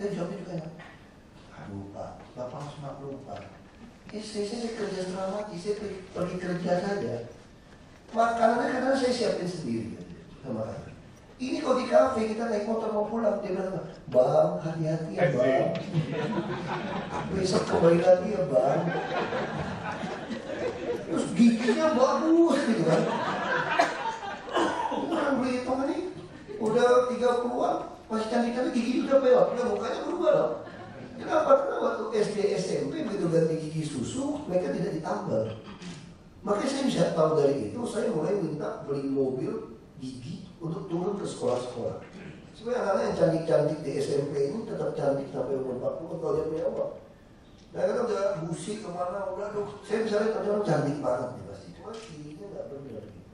Jawabnya juga enak. Aduh Pak, Bapak harus maklum Pak. Saya kerja setengah mati, saya pergi kerja saja. Makanannya kadang saya siapin sendiri. Sama kata. Ini kalau di kafe kita naik motor mau pulang, dia bilang, Bang, hati-hati ya Bang. Besok kembali lagi ya Bang. Terus giginya bagus gitu kan. Orang beli hitungan ini udah 30-an, masih cantik-cantik, gigi udah peot, udah mukanya berubah loh. Kenapa? Karena waktu SD SMP begitu ganti gigi susu, mereka tidak ditambal. Makanya saya bisa tahu dari itu, saya mulai minta beli mobil gigi untuk turun ke sekolah-sekolah. Supaya anak-anak yang cantik-cantik di SMP ini tetap cantik sampai umur 40 kalau dia punya uang. Nah karena udah busi kemana, udah aduh, saya misalnya tapi orang cantik banget nih pasti, cuma giginya nggak benar gitu.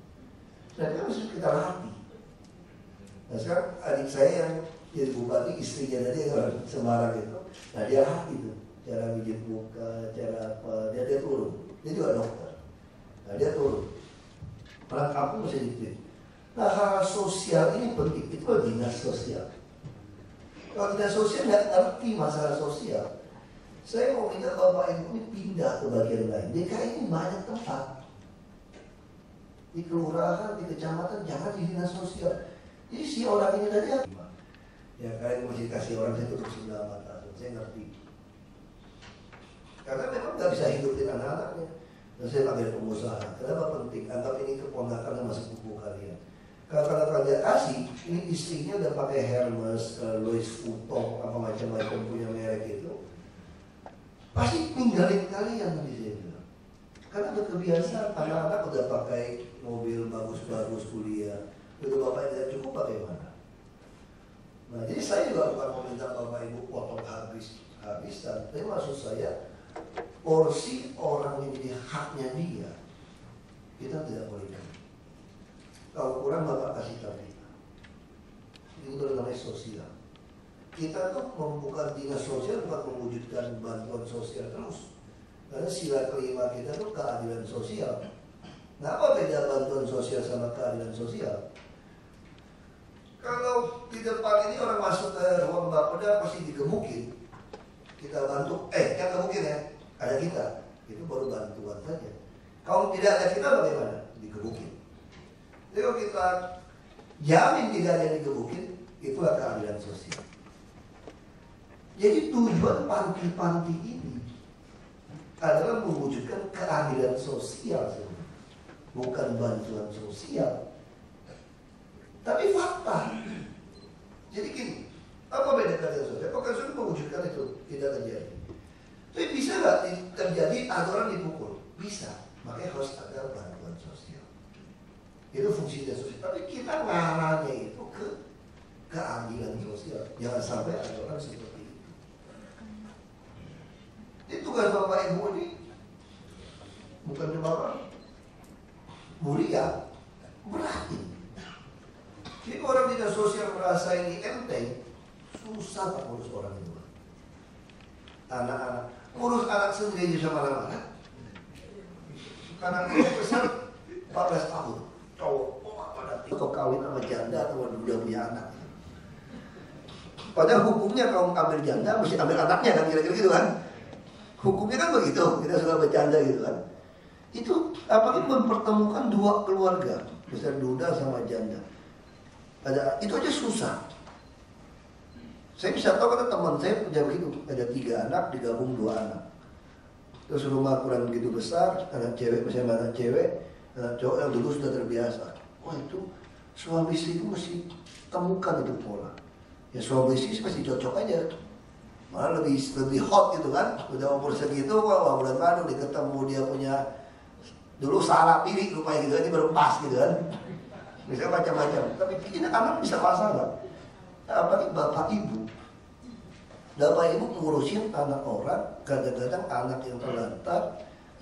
Nah itu mesti kita latih. Nah sekarang adik saya yang jadi bupati, istrinya tadi yang Semarang itu, nah dia latih tuh, cara mijit muka, cara apa, dia turun, dia juga dokter. Nah dia turun, orang kampung masih dikit. Nah hal sosial ini penting, itu adalah dinas sosial. Kalau dinas sosial nggak ngerti masalah sosial, saya mau minta Bapak Ibu ini pindah ke bagian lain. DKI ini banyak tempat, di kelurahan, di kecamatan, jangan di dinas sosial. Jadi si orang ini tadi apa? Ya kalian mesti kasih orang saya tutup sebelah mata, saya ngerti. Karena memang nggak bisa hidupin anak-anaknya. Dan saya panggil pengusaha, kenapa penting? Anggap ini keponakan masuk buku kalian. Kalau dia kasih, ini istrinya udah pakai Hermes, Louis Vuitton, apa macam-macam punya merek itu, pasti ninggalin kalian di sini. Karena udah kebiasaan, anak-anak udah pakai mobil bagus-bagus kuliah, itu bapak tidak cukup bagaimana? Nah jadi saya juga bukan meminta bapak ibu potong habis-habisan, tapi maksud saya porsi orang yang jadi haknya dia, kita tidak boleh beri. Kalau kurang bapak kasih tahu kita. Itu namanya sosial. Kita tuh membuka dinas sosial bukan mewujudkan bantuan sosial terus. Karena sila kelima kita tuh keadilan sosial. Nah apa beda bantuan sosial sama keadilan sosial? Kalau di depan ini orang masuk ke ruang bapeda pasti digebukin. Kita bantu, yang gebukin ya, ada kita. Itu baru bantuan saja. Kalau tidak ada kita bagaimana? Digebukin. Jadi kalau kita jamin tidak ada yang digebukin, itulah keadilan sosial. Jadi tujuan panti-panti ini adalah mewujudkan keadilan sosial, bukan bantuan sosial. Tapi fakta. Jadi gini, apa beda keadilan sosial? Apakah sudah mewujudkan itu? Tidak terjadi. Tapi bisa nggak terjadi ada orang dipukul? Bisa. Makanya harus ada bantuan sosial. Itu fungsi dinas sosial. Tapi kita ngarahnya itu ke keadilan sosial. Jangan sampai ada orang seperti itu. Jadi tugas Bapak Ibu ini bukan cuma mulia, berat ini. Jadi orang dinas sosial merasa ini enteng, susah tak urus orang itu. Anak-anak, urus anak sendiri bisa marah-marah. Karena dia besar 14 tahun, cowok, atau kawin sama janda atau udah punya anak. Padahal hukumnya kalau ambil janda mesti ambil anaknya kan, kira-kira gitu kan. Hukumnya kan begitu, kita suka bercanda gitu kan. Itu apalagi mempertemukan dua keluarga, misalnya duda sama janda. Itu aja susah. Saya bisa tahu karena teman saya punya begitu, ada 3 anak digabung 2 anak. Terus rumah kurang begitu besar, anak cewek misalnya anak cewek, anak cowok yang dulu sudah terbiasa. Wah itu suami istri itu mesti temukan itu pola. Ya suami istri pasti cocok aja. Malah lebih hot gitu kan. Udah umur segitu, wah bulan madu dia ketemu dia punya dulu salah pilih rupanya gitu, ini baru pas gitu kan. Misalnya macam-macam. Tapi ini anak bisa masalah. Apalagi bapak ibu. Bapak ibu ngurusin anak orang, kadang-kadang anak yang terlantar,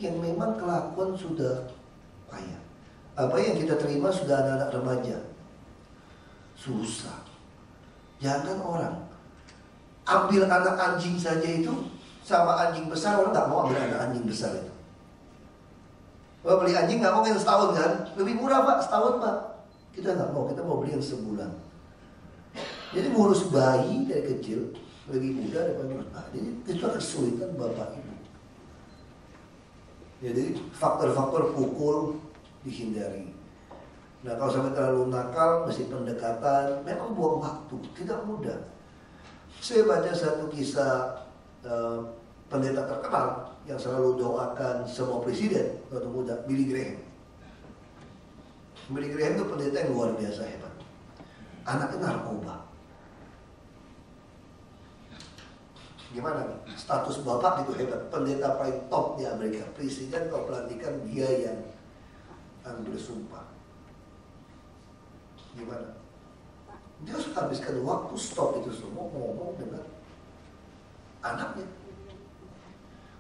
yang memang kelakuan sudah payah. Apa yang kita terima sudah anak-anak remaja. Susah. Jangan orang ambil anak anjing saja itu sama anjing besar, orang nggak mau ambil anak anjing besar itu. Kalau beli anjing nggak mau yang setahun kan, lebih murah pak, setahun pak. Kita nggak mau, kita mau beli yang sebulan. Jadi ngurus bayi dari kecil lebih muda daripada nah, jadi itu kesulitan bapak ibu. Jadi faktor-faktor pukul dihindari. Nah kalau sampai terlalu nakal, mesti pendekatan, memang buang waktu, tidak mudah. Saya baca satu kisah pendeta terkenal yang selalu doakan semua presiden waktu muda, Billy Graham. Billy Graham itu pendeta yang luar biasa hebat. Anaknya narkoba. Gimana nih? Status bapak itu hebat. Pendeta paling top di Amerika. Presiden kalau pelantikan dia yang ambil sumpah. Gimana? Dia harus habiskan waktu stop itu semua ngomong dengan anaknya.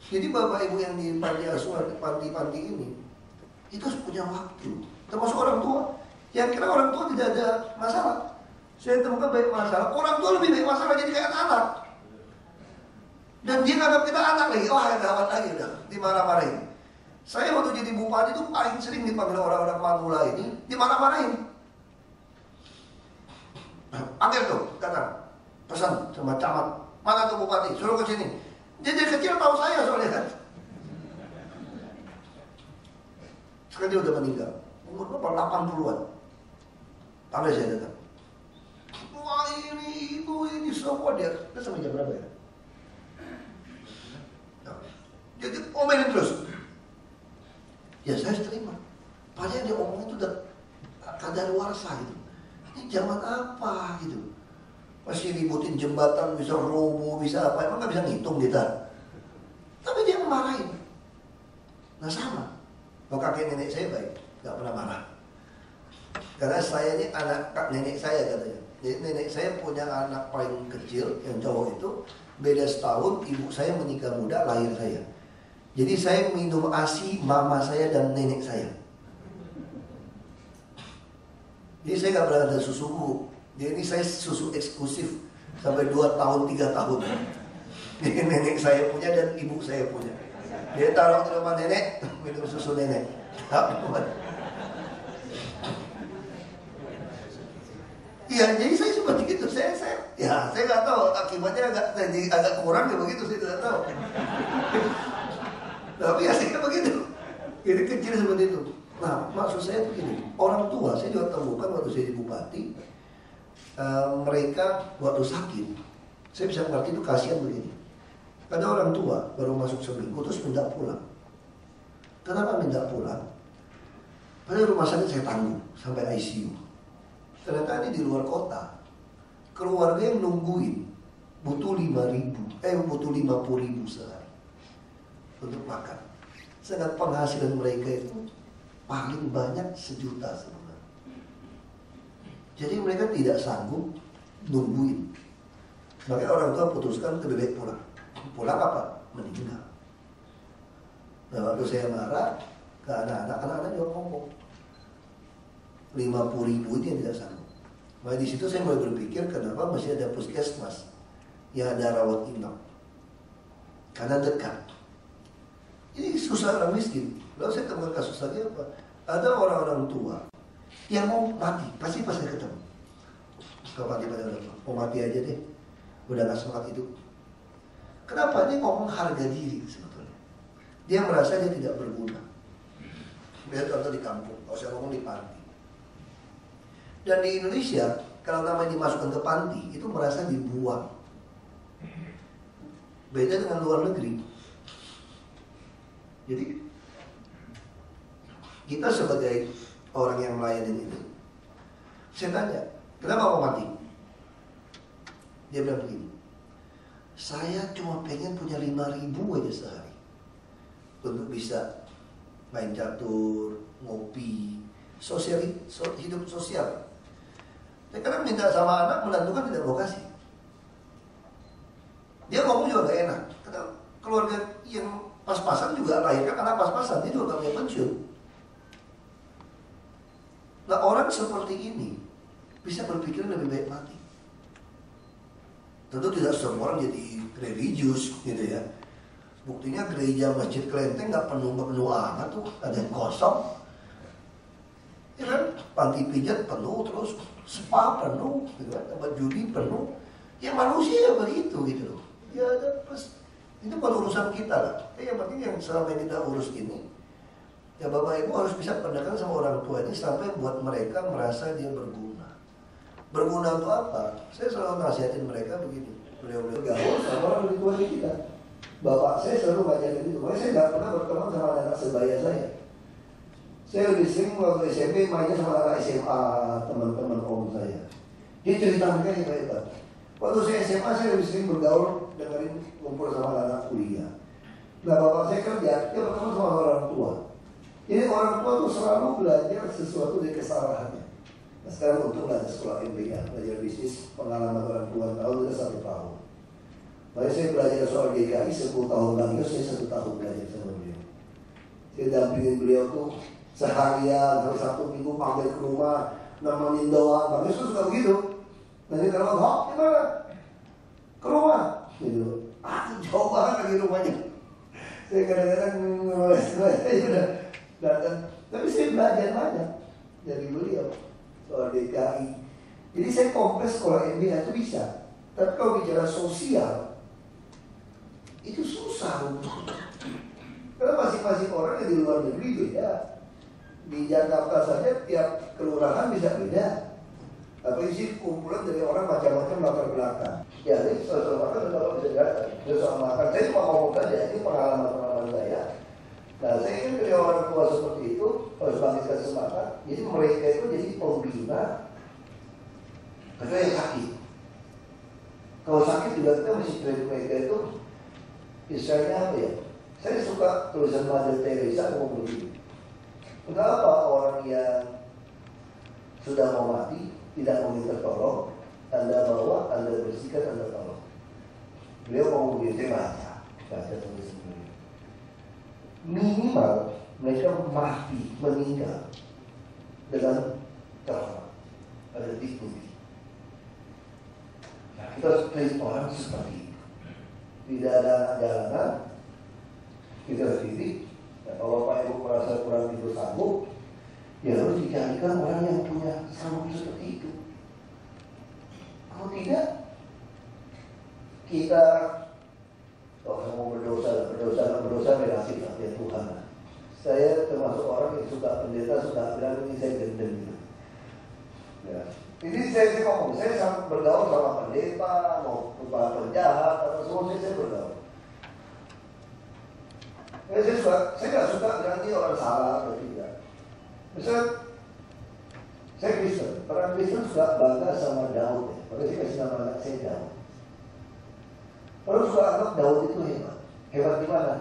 Jadi bapak ibu yang di panti asuhan, panti-panti ini itu harus punya waktu. Termasuk orang tua. Yang kira orang tua tidak ada masalah. Saya temukan banyak masalah. Orang tua lebih banyak masalah jadi kayak anak. Dan dia nganggap kita anak lagi. Wah gawat lagi udah dimarah-marahin. Saya waktu jadi bupati itu paling sering dipanggil orang-orang Madura ini dimarah-marahin. Panggil tuh, kata pesan sama camat, mana tuh bupati, suruh ke sini. Dia dari kecil tahu saya soalnya kan. Sekarang dia udah meninggal, umur berapa? 80-an. Panggil saya datang. Wah ini semua dia sampai jam berapa ya? Nah, jadi omelin terus. Ya saya terima. Padahal dia omongin itu udah kadaluarsa gitu. Ini zaman apa gitu? Masih ributin jembatan, bisa roboh, bisa apa? Emang nggak bisa ngitung kita. Tapi dia marahin. Nah sama. Kalau kakek nenek saya baik, nggak pernah marah. Karena saya ini anak nenek saya katanya. Jadi nenek saya punya anak paling kecil yang cowok itu beda setahun. Ibu saya menikah muda, lahir saya. Jadi saya minum ASI mama saya dan nenek saya. Jadi saya nggak pernah ada susu bu. Jadi ini saya susu eksklusif sampai 2 tahun 3 tahun. Jadi nenek saya punya dan ibu saya punya. Dia taruh di rumah nenek, minum susu nenek. Iya, jadi saya seperti itu. Saya nggak tahu akibatnya agak kurang ya begitu, saya tidak tahu. Tapi aslinya begitu. Jadi kecil seperti itu. Nah, maksud saya begini, orang tua saya juga temukan waktu saya jadi bupati, mereka waktu sakit, saya bisa mengerti itu kasihan begini. Ada orang tua baru masuk seminggu terus minta pulang. Kenapa minta pulang? Padahal rumah sakit saya tanggung sampai ICU. Ternyata ini di luar kota, keluarga yang nungguin butuh 50.000 sehari untuk makan. Sedangkan penghasilan mereka itu paling banyak 1 juta sebulan. Jadi mereka tidak sanggup nungguin. Makanya orang tua putuskan lebih baik pulang. Pulang apa? Meninggal. Nah waktu saya marah ke anak-anak juga ngomong 50.000 itu yang tidak sanggup. Nah di situ saya mulai berpikir kenapa masih ada puskesmas yang ada rawat inap. Karena dekat. Ini susah orang miskin. Lalu saya temukan kasus lagi apa? Ada orang-orang tua yang mau mati, pasti saya ketemu. Kalau mati pada orang tua, mau mati aja deh, udah gak semangat hidup. Kenapa? Dia ngomong harga diri sebetulnya. Dia merasa dia tidak berguna. Lihat contoh di kampung, kalau saya ngomong di panti. Dan di Indonesia, kalau namanya dimasukkan ke panti, itu merasa dibuang. Beda dengan luar negeri. Jadi kita sebagai orang yang melayani itu, saya tanya, kenapa mau mati? Dia bilang begini, saya cuma pengen punya 5.000 aja sehari untuk bisa main catur, ngopi, hidup sosial. Saya kadang minta sama anak, menantu kan tidak mau kasih. Dia ngomong juga gak enak. Karena keluarga yang pas-pasan juga lahirkan anak pas-pasan, dia juga gak punya pensiun. Nah orang seperti ini bisa berpikir lebih baik mati. Tentu tidak semua orang jadi religius gitu ya. Buktinya gereja Masjid Klenteng gak penuh amat tuh, ada yang kosong. Ya kan? Panti pijat penuh, terus spa penuh, gitu kan? Tempat judi penuh. Ya manusia begitu gitu loh. Ya ada pas itu bukan urusan kita lah. Yang penting yang selama kita urus ini, ya Bapak Ibu harus bisa pendekatan sama orang tua ini sampai buat mereka merasa dia berguna. Berguna untuk apa? Saya selalu nasihatin mereka begini. Beliau-beliau gaul sama orang lebih tua dari kita. Bapak saya selalu ngajarin itu. Makanya saya nggak pernah berteman sama anak sebaya saya. Saya lebih sering waktu SMP mainnya sama anak SMA, teman-teman om saya. Dia cerita mereka yang hebat. Waktu saya SMA saya lebih sering bergaul dengerin ngumpul sama anak kuliah. Nah bapak saya kerja, dia berteman sama orang tua. Jadi orang tua tuh selalu belajar sesuatu dari kesalahannya. Nah sekarang untung ada sekolah MBA, belajar bisnis, pengalaman orang tua tahun itu 1 tahun. Makanya saya belajar soal DKI 10 tahun lagi, saya 1 tahun belajar sama beliau. Saya dampingin beliau tuh seharian, hari Sabtu Minggu panggil ke rumah, nemenin doang. Bang Yesus suka begitu. Nanti kalau hok gimana? Ke rumah. Gitu. Jauh banget lagi rumahnya. Saya kadang-kadang saya udah datang. Tapi saya belajar banyak dari beliau soal DKI. Jadi saya kompres sekolah MBA itu bisa. Tapi kalau bicara sosial itu susah untuk. Karena masing-masing orang yang di luar negeri beda. Di Jakarta saja tiap kelurahan bisa beda. Tapi sih kumpulan dari orang macam-macam latar belakang. Ya ini soal makan kalau bisa dikatakan. Soal makan saya cuma ngomong saja ini pengalaman saya. Nah saya ingin dari orang tua seperti itu harus bangkitkan semangat. Jadi mereka itu jadi pembina. Kecuali yang sakit. Kalau sakit juga kita mesti dari mereka itu istilahnya apa ya? Saya suka tulisan Mother Teresa ngomong begini. Kenapa orang yang sudah mau mati tidak mau tertolong, Anda bawa, Anda bersihkan, Anda tolong. Beliau mau begini, saya baca tulis sendiri. Minimal mereka mati, meninggal dengan terhormat, ada diskusi. Nah, kita harus treat orang seperti itu. Tidak ada jalanan, kita sendiri. Ya, kalau Bapak Ibu merasa kurang itu sanggup, ya harus dicarikan orang yang punya sanggup seperti itu. Kalau tidak, kita mau berdosa relatif lah ya Tuhan. Saya termasuk orang yang suka pendeta, suka bilang ini saya gendeng gitu. Ya. Ini saya ngomong, saya sangat bergaul sama pendeta, mau kepala penjahat, atau semua saya bergaul. Saya nggak suka berarti orang salah atau tidak. Misalnya, saya Kristen, orang Kristen suka bangga sama Daud ya. Makanya saya kasih nama anak saya Daud. Orang suka anggap Daud itu hebat. Hebat di mana?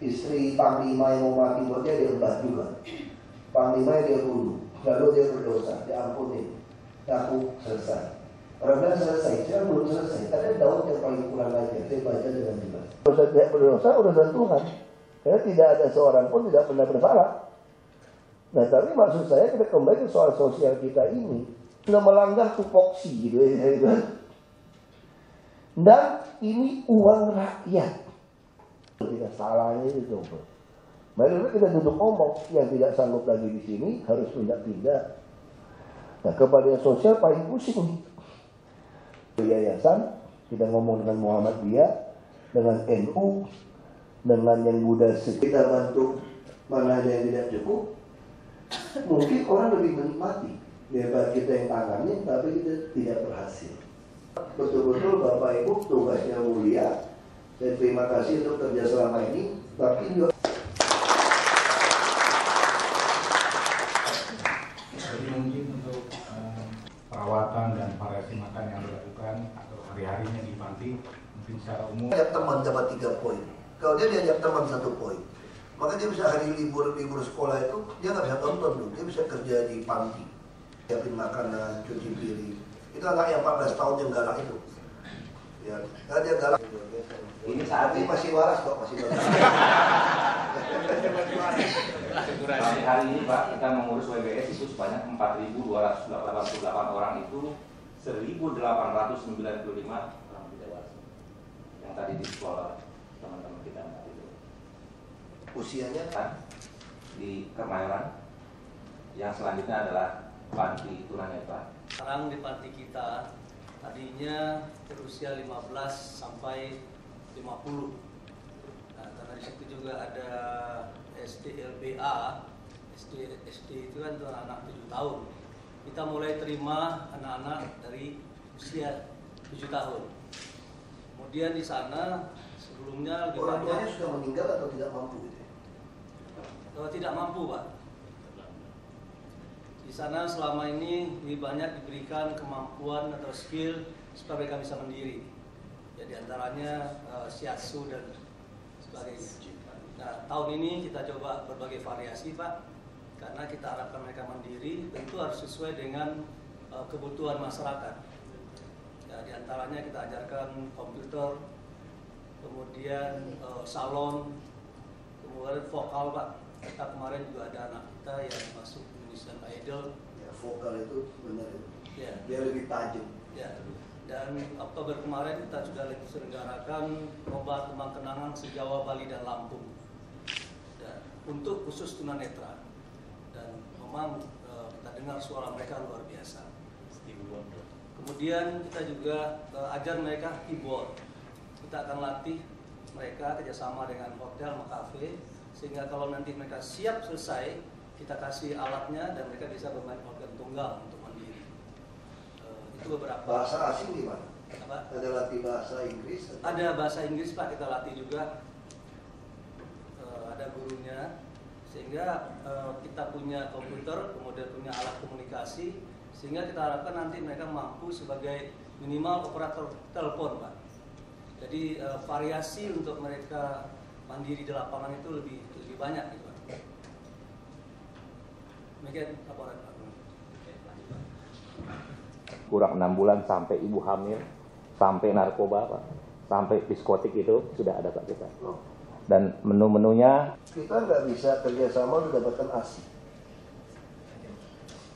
Istri panglima yang mau mati buat dia embat juga. Panglima dia bunuh, lalu dia berdosa, diampuni, ngaku selesai. Orang bilang selesai, saya belum selesai. Ada Daud yang paling kurang aja. Saya baca dengan jelas. Dosa dia berdosa urusan Tuhan. Karena tidak ada seorang pun tidak pernah bersalah. Nah tapi maksud saya kita kembali ke soal sosial kita ini sudah melanggar tupoksi gitu ya. Dan ini uang rakyat. Tidak salahnya itu. Mari kita duduk ngomong yang tidak sanggup lagi di sini harus pindah-pindah. Nah kepada sosial paling pusing. Yayasan kita ngomong dengan Muhammadiyah, dengan NU, dengan yang Buddha, kita bantu mana ada yang tidak cukup. Mungkin orang lebih menikmati daripada kita yang tangannya, tapi kita tidak berhasil. Betul-betul Bapak Ibu tugasnya mulia. Dan terima kasih untuk kerja selama ini. Tapi juga jadi mungkin untuk perawatan dan variasi makan yang dilakukan atau hari-harinya di panti, mungkin secara umum. Diajak teman dapat 3 poin. Kalau dia diajak teman 1 poin, maka dia bisa hari libur sekolah itu dia nggak bisa tonton dulu, dia bisa kerja di panti, siapin makanan, cuci piring. Itu anak yang 14 tahun yang galak itu. Ya, karena dia galak. Ini saat ini masih waras kok, masih waras. hari ini Pak, kita mengurus WBS itu sebanyak 4.288 orang, itu 1.895 orang dewasa yang tadi di sekolah teman-teman kita itu. Usianya Kan di Kemayoran. Yang selanjutnya adalah panti tunanetra. Sekarang di panti kita tadinya berusia 15 sampai 50. Nah, karena di situ juga ada SDLBA, SD itu kan untuk anak 7 tahun. Kita mulai terima anak-anak dari usia 7 tahun. Kemudian di sana sebelumnya lebih Orang tuanya banyak sudah meninggal atau tidak mampu gitu ya? tidak mampu, Pak. Di sana selama ini lebih banyak diberikan kemampuan atau skill supaya mereka bisa mandiri. Ya, diantaranya shiatsu dan sebagainya. Nah, tahun ini kita coba berbagai variasi, Pak, karena kita harapkan mereka mandiri, tentu harus sesuai dengan kebutuhan masyarakat. Ya, diantaranya kita ajarkan komputer, kemudian salon, kemudian vokal, Pak. Kita kemarin juga ada anak kita yang masuk Indonesian Idol. Ya, vokal itu benar itu. Ya. Biar lebih tajam. Ya. Dan Oktober kemarin kita sudah selenggarakan lomba tembang kenangan se-Jawa, Bali, dan Lampung. Dan untuk khusus tunanetra. Dan memang kita dengar suara mereka luar biasa. Kemudian kita juga ajar mereka keyboard. Kita akan latih mereka kerjasama dengan hotel sama kafe, sehingga kalau nanti mereka siap selesai, kita kasih alatnya dan mereka bisa bermain organ tunggal untuk mandiri. Itu beberapa. Bahasa asing di mana? Apa? Ada latih bahasa Inggris? Atau? Ada bahasa Inggris, Pak, kita latih juga. Ada gurunya, sehingga kita punya komputer, kemudian punya alat komunikasi, sehingga kita harapkan nanti mereka mampu sebagai minimal operator telepon, Pak. Jadi variasi untuk mereka mandiri di lapangan itu lebih banyak, gitu, Pak. Demikian laporan, Pak. Kurang 6 bulan sampai ibu hamil, sampai narkoba, Pak, sampai diskotik itu sudah ada, Pak, kita. Dan menu-menunya Kita nggak bisa kerjasama untuk dapatkan ASI.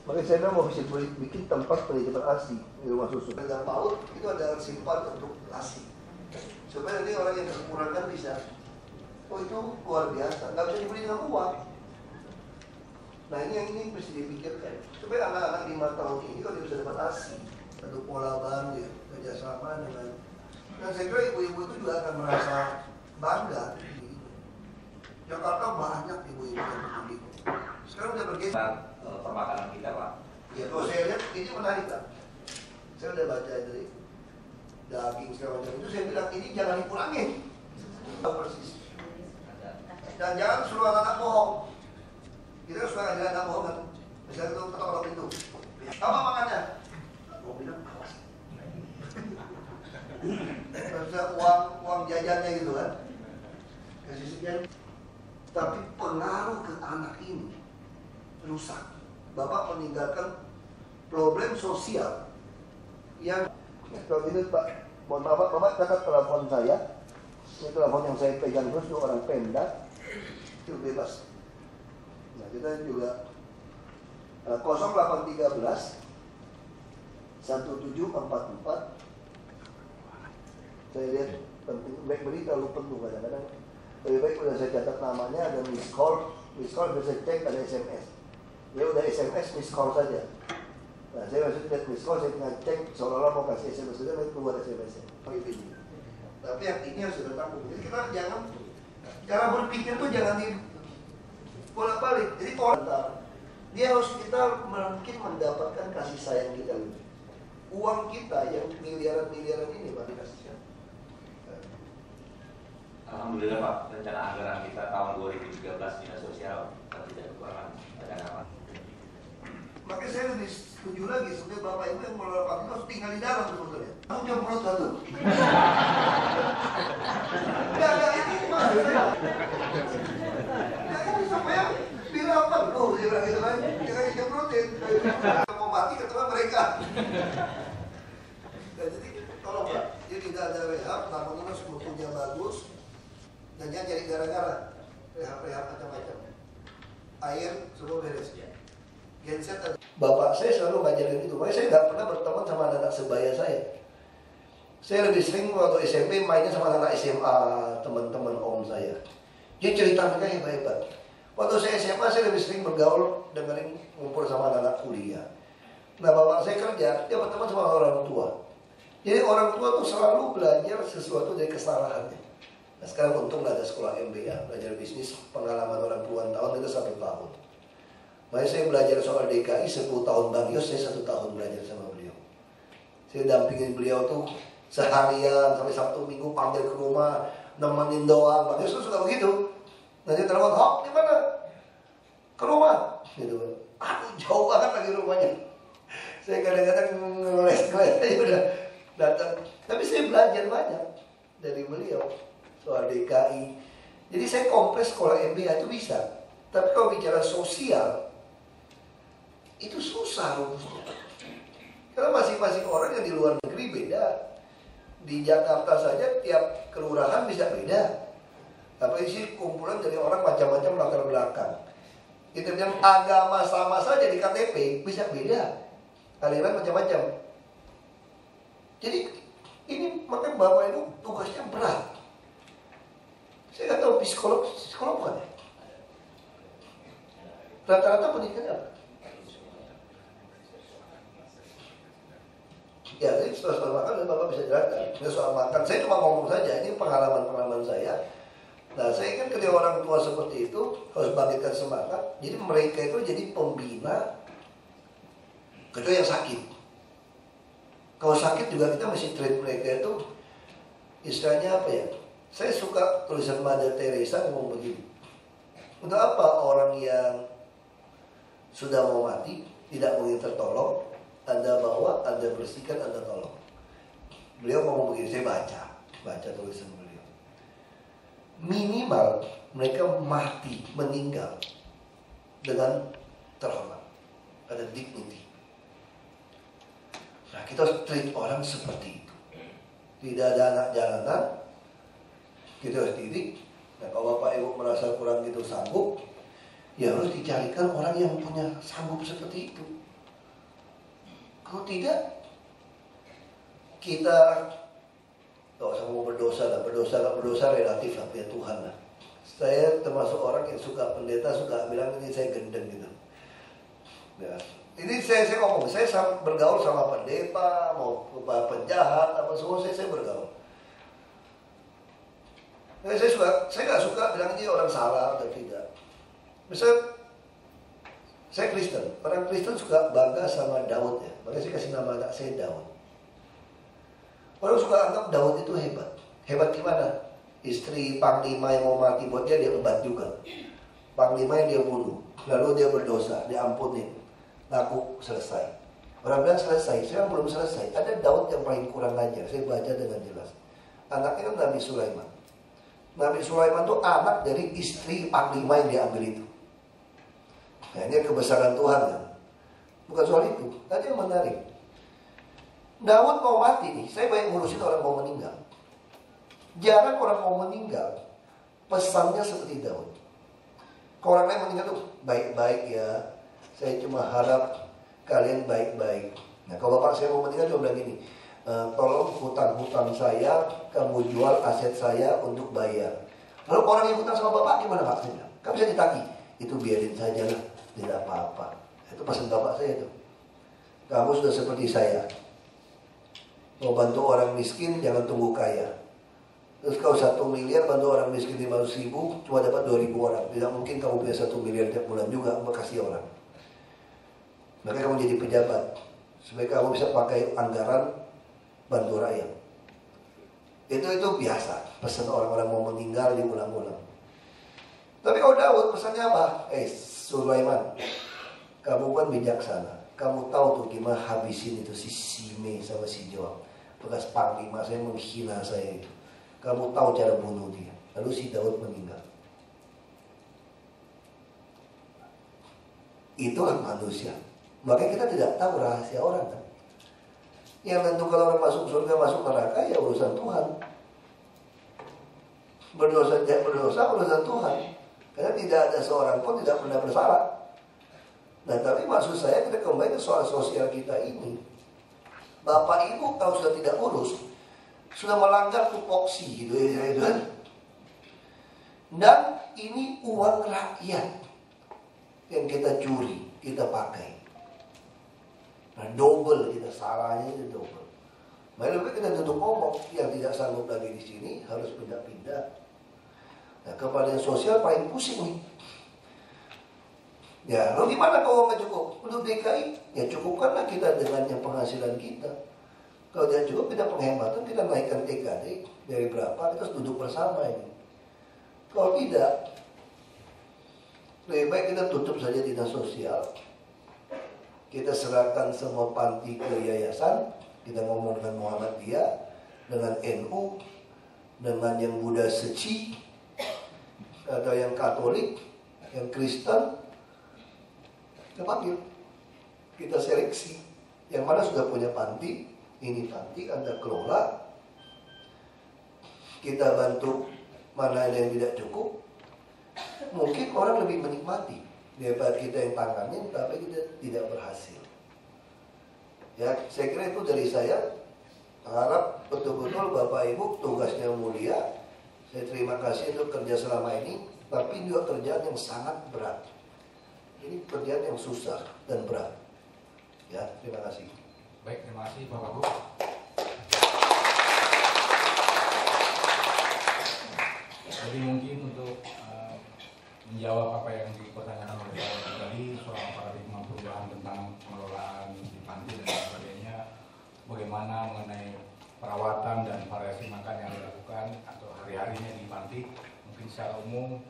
Makanya saya bilang mau bisa bikin tempat penitipan ASI di rumah susu. Dalam PAUD itu ada simpan untuk ASI. Supaya nanti orang yang kekurangan bisa, oh itu luar biasa, nggak bisa dibeli dengan uang. Nah ini mesti dipikirkan. Supaya anak-anak 5 tahun ini kalau dia bisa dapat ASI, satu pola baru ya, kerjasama dengan. Dan saya kira ibu-ibu itu juga akan merasa bangga. Jakarta banyak ibu-ibu yang begitu. Sekarang udah bergeser. permakanan kita, Pak. Ya kalau saya lihat ini menarik, Pak. Saya udah baca dari daging segala macam itu, saya bilang ini jangan dikurangin. Tahu persis. Dan jangan suruh anak-anak bohong. Kita suka ngajarin anak bohong kan. Misalnya itu ketok-ketok pintu. Apa makannya? Mau bilang awas. Bisa uang jajannya gitu kan. Kasih sekian. Tapi pengaruh ke anak ini rusak. Bapak meninggalkan problem sosial yang kalau ini Pak, mohon maaf Bapak catat telepon saya. Ini telepon yang saya pegang terus itu orang Pemda, itu bebas. Nah kita juga 0813 1744. Saya lihat penting, baik beri terlalu penuh kadang-kadang. Lebih baik udah saya catat namanya, ada miss call bisa cek, ada SMS. Ya udah SMS miss call saja. Nah saya masih lihat miss call, saya tinggal cek seolah-olah mau kasih SMS saja, nanti keluar SMS-nya. Tapi yang ini harus sudah tahu. Jadi kita jangan cara berpikir tuh jangan di bolak-balik. Jadi orang dia harus kita mungkin mendapatkan kasih sayang kita. Uang kita yang miliaran-miliaran ini Pak dikasih. Alhamdulillah, Pak, rencana anggaran kita tahun 2013 Dinas Sosial tidak kekurangan dana, Pak. Makanya saya lebih setuju lagi sebenarnya Bapak Ibu yang mengelola Pak itu harus tinggal di dalam sebetulnya. Aku jam perut satu. Enggak ini maksud saya. Ini supaya bilang apa? Oh, dia bilang gitu kan. Jangan disemprotin. Mau mati ketemu mereka. Nah, jadi tolong Pak, dia tidak ada rehab, namun sebetulnya bagus. Dan jangan jadi gara-gara rehab macam-macam. Air semua beres ya. Genset. Bapak saya selalu ngajarin itu. Makanya saya nggak pernah berteman sama anak sebaya saya. Saya lebih sering waktu SMP mainnya sama anak SMA, teman-teman om saya. Dia cerita mereka hebat-hebat. Waktu saya SMA saya lebih sering bergaul dengerin ngumpul sama anak kuliah. Nah bapak saya kerja, dia berteman sama orang tua. Jadi orang tua tuh selalu belajar sesuatu dari kesalahannya. Nah sekarang untung ada sekolah MBA, belajar bisnis, pengalaman orang puluhan tahun itu 1 tahun. Makanya saya belajar soal DKI 10 tahun Bang Yos, saya 1 tahun belajar sama beliau. Saya dampingin beliau tuh seharian sampai Sabtu Minggu, panggil ke rumah, nemenin doang. Bang Yos tuh suka begitu. Nanti telepon, "Hok, di mana?" "Ke rumah." Gitu. Aduh, jauh banget lagi rumahnya. Saya kadang-kadang ngeles-ngeles aja udah datang. Tapi saya belajar banyak dari beliau soal DKI. Jadi saya kompres sekolah MBA itu bisa. Tapi kalau bicara sosial, itu susah rumusnya. Karena masing-masing orang yang di luar negeri beda. Di Jakarta saja tiap kelurahan bisa beda. Apa isi kumpulan dari orang macam-macam latar belakang. Kita bilang agama sama saja di KTP bisa beda. Aliran macam-macam. Jadi ini makanya Bapak itu tugasnya berat. Saya nggak tahu psikolog bukan ya? Rata-rata pendidikannya apa? Ya, jadi soal makan Bapak bisa jelaskan. Ini soal makan, saya cuma ngomong saja. Ini pengalaman saya. Nah, saya kan ketika orang tua seperti itu harus bangkitkan semangat. Jadi mereka itu jadi pembina kecuali yang sakit. Kalau sakit juga kita mesti treat mereka itu istilahnya apa ya? Saya suka tulisan Mother Teresa ngomong begini. Untuk apa orang yang sudah mau mati tidak mungkin tertolong, Anda bawa, Anda bersihkan, Anda tolong. Beliau ngomong begini, saya baca tulisan beliau. Minimal mereka mati, meninggal dengan terhormat, ada dignity. Nah, kita harus treat orang seperti itu. Tidak ada anak jalanan, kita harus didik. Nah, kalau Bapak Ibu merasa kurang gitu sanggup, ya harus dicarikan orang yang punya sanggup seperti itu. Kalau tidak, kita gak usah mau berdosa relatif lah, ya Tuhan lah. Saya termasuk orang yang suka pendeta, suka bilang ini saya gendeng gitu. Ya. Ini saya ngomong, saya bergaul sama pendeta, mau penjahat, apa semua saya bergaul. Nah, saya nggak suka bilang ini orang salah atau tidak. Misalnya, saya Kristen, orang Kristen suka bangga sama Daud ya. Makanya saya kasih nama anak saya Daud. Orang suka anggap Daud itu hebat. Hebat gimana? Istri panglima yang mau mati buat dia embat juga. Panglima yang dia bunuh, lalu dia berdosa, diampunin, laku selesai. Orang bilang selesai, saya belum selesai. Ada Daud yang paling kurang ajar. Saya baca dengan jelas. Anaknya kan Nabi Sulaiman. Nabi Sulaiman itu anak dari istri panglima yang diambil itu. Nah, ini kebesaran Tuhan kan. Bukan soal itu. Tadi yang menarik. Daud mau mati nih, saya banyak ngurusin orang mau meninggal. Jarang orang mau meninggal pesannya seperti Daud. Kalau orang lain meninggal tuh baik-baik ya, saya cuma harap kalian baik-baik. Nah, kalau bapak saya mau meninggal cuma bilang gini, tolong hutang-hutang saya kamu jual aset saya untuk bayar. Lalu orang yang hutang sama bapak gimana pak? Kamu bisa ditagih, itu biarin saja lah, tidak apa-apa. Itu pesan bapak saya tuh. Kamu sudah seperti saya. Mau bantu orang miskin jangan tunggu kaya. Terus kau 1 miliar bantu orang miskin 500.000 cuma dapat 2.000 orang. Tidak mungkin kamu punya 1 miliar tiap bulan juga kasih orang. Maka kamu jadi pejabat supaya kamu bisa pakai anggaran bantu rakyat. Itu biasa. Pesan orang-orang mau meninggal diulang-ulang. Tapi kalau Daud pesannya apa? Sulaiman, kamu kan bijaksana. Kamu tahu tuh gimana habisin itu si Sime sama si Joab. Bekas panglima saya menghina saya itu. Kamu tahu cara bunuh dia. Lalu si Daud meninggal. Itulah manusia. Makanya kita tidak tahu rahasia orang kan. Yang tentukan orang masuk surga masuk neraka ya urusan Tuhan. Berdosa tidak berdosa urusan Tuhan. Karena tidak ada seorang pun tidak pernah bersalah. Nah tapi maksud saya kita kembali ke soal sosial kita ini. Bapak ibu kalau sudah tidak urus, sudah melanggar tupoksi gitu ya kan. Dan ini uang rakyat yang kita curi, kita pakai. Nah double kita salahnya itu double. Lebih baik kita duduk ngomong, yang tidak sanggup lagi di sini harus pindah-pindah. Nah, kepada yang sosial paling pusing nih. Ya, lalu gimana kalau nggak cukup? Untuk DKI, ya cukupkanlah kita dengan yang penghasilan kita. Kalau tidak cukup, kita penghematan, kita naikkan TKD dari berapa, kita harus duduk bersama ini. Kalau tidak, lebih baik kita tutup saja dinas sosial. Kita serahkan semua panti ke yayasan. Kita ngomong dengan Muhammadiyah, dengan NU, dengan yang Buddha Seci, atau yang Katolik, yang Kristen. Kita panggil, kita seleksi. Yang mana sudah punya panti, ini panti Anda kelola. Kita bantu mana yang tidak cukup. Mungkin orang lebih menikmati daripada kita yang tanganin, tapi kita tidak berhasil. Ya, saya kira itu dari saya. Harap betul-betul Bapak Ibu tugasnya mulia. Saya terima kasih untuk kerja selama ini, tapi juga kerjaan yang sangat berat. Ini kerjaan yang susah dan berat. Ya, terima kasih. Baik, terima kasih Bapak Bu. Jadi mungkin untuk menjawab apa yang dipertanyakan oleh Bapak tadi soal paradigma perubahan tentang pengelolaan di panti dan sebagainya, bagaimana mengenai perawatan dan variasi makan yang dilakukan atau hari-harinya di panti, mungkin secara umum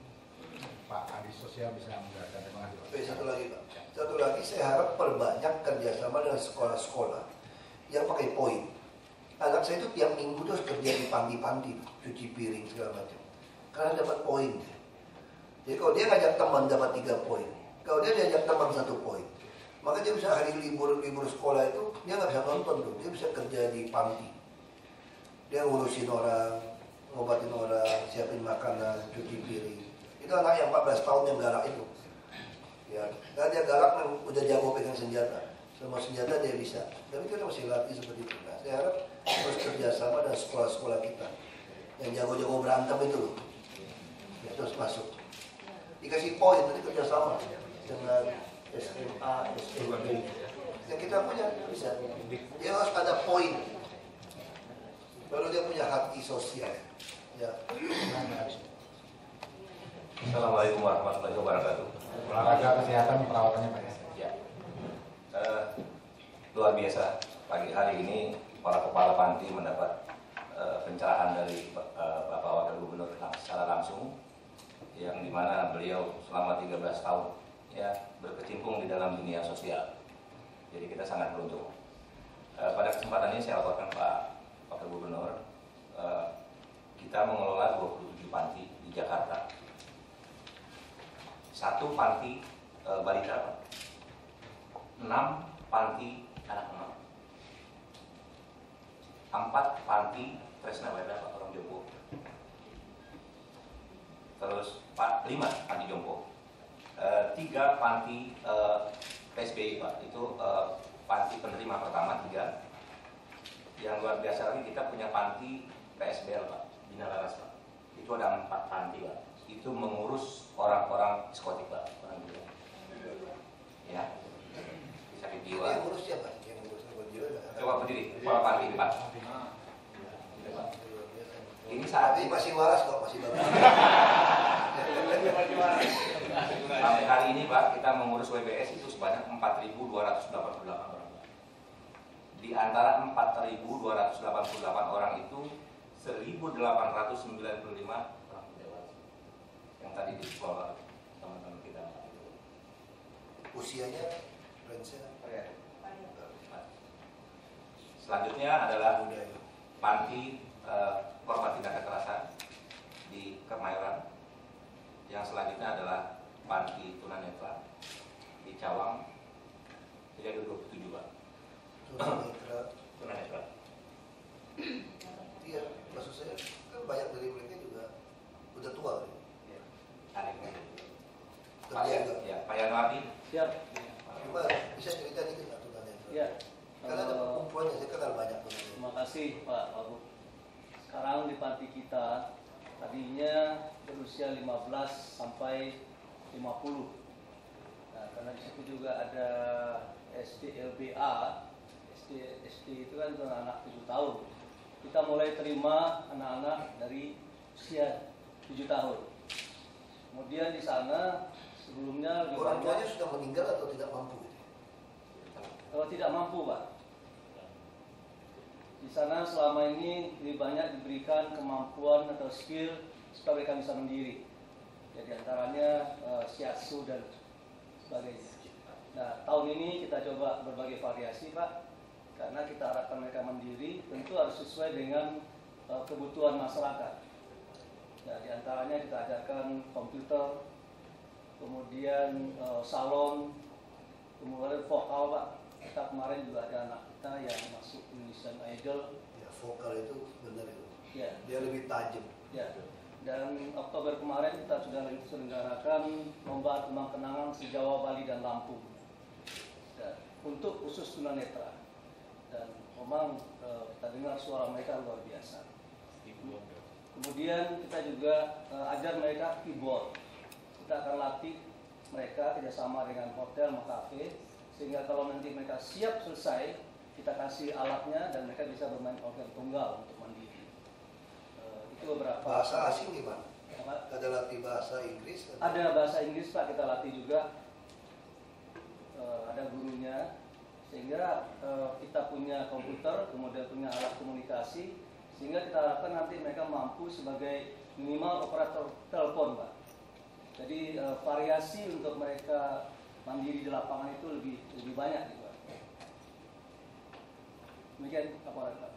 Pak Adi Sosial bisa menjelaskan. Terima kasih Pak. Satu lagi Pak. Satu lagi saya harap perbanyak kerjasama dengan sekolah-sekolah yang pakai poin. Anak saya itu tiap minggu terus kerja di panti-panti, cuci piring segala macam. Karena dapat poin. Jadi kalau dia ngajak teman dapat 3 poin. Kalau dia diajak teman 1 poin. Maka dia bisa hari libur sekolah itu dia nggak bisa nonton tuh, dia bisa kerja di panti. Dia ngurusin orang, ngobatin orang, siapin makanan, cuci piring. Itu anak yang 14 tahun yang galak itu. Ya, karena dia galak dan udah jago pegang senjata. Semua senjata dia bisa. Tapi kita masih latih seperti itu. Nah, saya harap terus kerjasama dengan sekolah-sekolah kita yang jago-jago berantem itu loh. Ya, terus masuk. Dikasih poin nanti kerjasama dengan SMA, SMP. Yang kita punya bisa. Dia harus ada poin. Baru dia punya hati sosial. Ya. Assalamualaikum warahmatullahi wabarakatuh. Olahraga kesehatan perawatannya Pak ya. Luar biasa. Pagi hari ini para kepala panti mendapat pencerahan dari Bapak Wakil Gubernur secara langsung, yang dimana beliau selama 13 tahun ya berkecimpung di dalam dunia sosial. Jadi kita sangat beruntung. Pada kesempatan ini saya laporkan Pak Wakil Gubernur, kita mengelola 27 panti di Jakarta. 1 panti balita, 6 panti anak-anak, 4 panti Tresna Weda Pak Orang Jompo, terus 5 panti Jompo, 3 panti PSBI Pak, itu panti penerima pertama 3. Yang luar biasa lagi kita punya panti PSBL Pak, Bina Laras Pak, itu ada 4 panti Pak, itu mengurus orang-orang psikotik Pak, orang gila. Ya, sakit jiwa. Yang ngurus siapa? Yang ngurus sakit jiwa? Coba berdiri, kepala panti Pak. Ini saat Tapi masih waras kok, masih bagus. sampai hari ini Pak, kita mengurus WBS itu sebanyak 4.288 orang. Di antara 4.288 orang itu 1.895 orang dewasa yang tadi di sekolah teman-teman kita. Usianya, range-nya? Selanjutnya adalah panti korban tindak kekerasan di Kemayoran. Yang selanjutnya adalah panti tunanetra di Cawang. Jadi ada 27 Pak. Tunanetra. Iya, maksud saya kan banyak dari mereka juga udah tua. Ya, adiknya. Kerja juga. Ya, Pak Yanwardi. Siap. Cuma bisa cerita dikit nggak tunanetra? Ya. Karena ada perkumpulannya, saya kenal banyak tunanetra. Terima kasih Pak Wagub. Sekarang di panti kita tadinya berusia 15 sampai 50. Nah, karena di situ juga ada SDLBA, SD SD itu kan anak 7 tahun. Kita mulai terima anak-anak dari usia 7 tahun. Kemudian di sana sebelumnya Orang tuanya sudah meninggal atau tidak mampu? tidak mampu, Pak. Di sana selama ini lebih banyak diberikan kemampuan atau skill supaya mereka bisa mandiri. Jadi antaranya shiatsu dan sebagainya. Nah, tahun ini kita coba berbagai variasi, Pak, karena kita harapkan mereka mandiri, tentu harus sesuai dengan kebutuhan masyarakat. Nah, di antaranya kita ajarkan komputer, kemudian salon, kemudian vokal, Pak. Kita kemarin juga ada anak kita yang masuk Indonesian Idol. Ya, vokal itu benar itu. Ya. Dia lebih tajam. Ya. Dan Oktober kemarin kita sudah selenggarakan lomba tembang kenangan se-Jawa, Bali, dan Lampung. Dan untuk khusus tunanetra. Dan memang kita dengar suara mereka luar biasa. Kemudian kita juga ajar mereka keyboard. Kita akan latih mereka kerjasama dengan hotel, cafe, sehingga kalau nanti mereka siap selesai, kita kasih alatnya dan mereka bisa bermain organ tunggal untuk mandiri. Itu beberapa. Bahasa asing gimana? Apa? Ada latih bahasa Inggris? Ada bahasa Inggris, Pak, kita latih juga. Ada gurunya, sehingga kita punya komputer, kemudian punya alat komunikasi, sehingga kita harapkan nanti mereka mampu sebagai minimal operator telepon, Pak. Jadi variasi untuk mereka mandiri di lapangan itu lebih banyak, gitu, Pak. Demikian laporan, Pak.